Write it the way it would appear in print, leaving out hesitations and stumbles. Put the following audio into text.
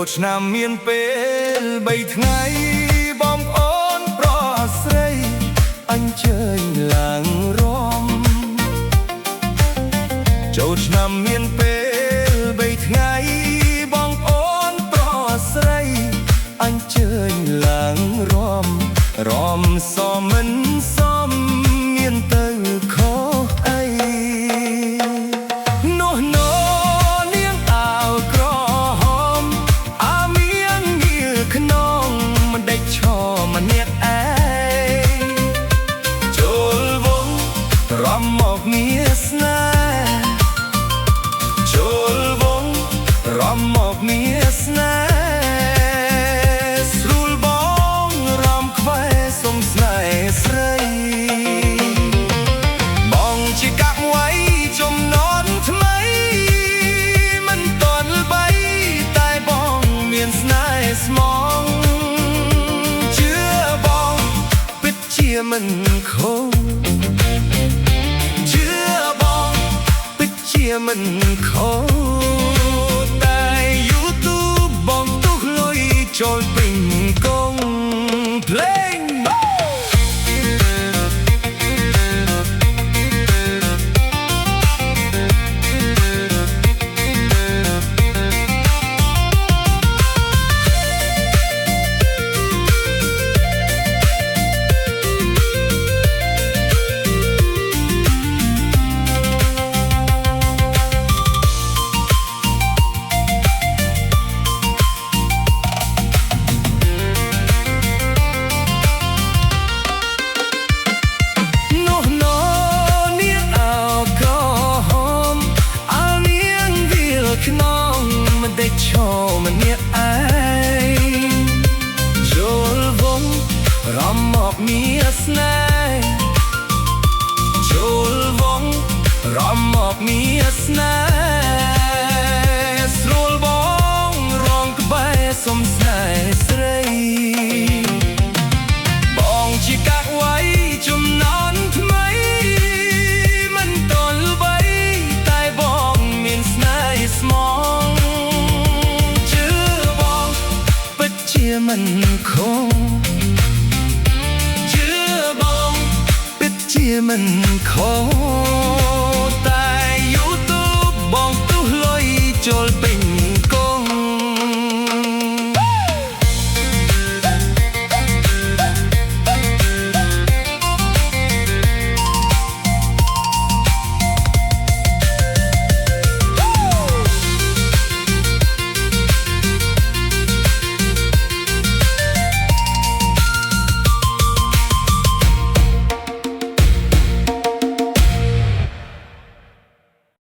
ចូលឆ្នាំមានពេល3ថ្ងៃបងប្អូនប្រុសស្រីអញ្ជើញឡើងរំចូលឆ្នាំមានពេល3ថ្ងៃបងប្អូនប្រុសស្រីអញ្ជើញឡើងរំសមមិនសមមានទៅខុសអីនោះនាងអាវក្រហមអាមៀងងារក្នុងមិនដេចឈរម្នាក់ឯងចូលវងរំមកមានស្នេហ៍ចូលវងរំមកមានស្នេហ៍មិនខុសជឿបងពិតជាមិនខុសតែ YouTube បងទុះលុយចូលពេញកងភ្លេងក្នុងមិនដេចឈរម្នាក់ឯងចូលវងរំមកមានស្នេហ៍ចូលវងរំមកមានស្នេហ៍ស្រួលបងរងក្បែរសុំស្នេហ៍ស្រីបងជាកាក់ໄວចំណន់ថ្មីមិនតន់ល្បីតែបងមានស្នេហ៍ស្មោះមិនខុសជឿបងពិតជាមិនខុស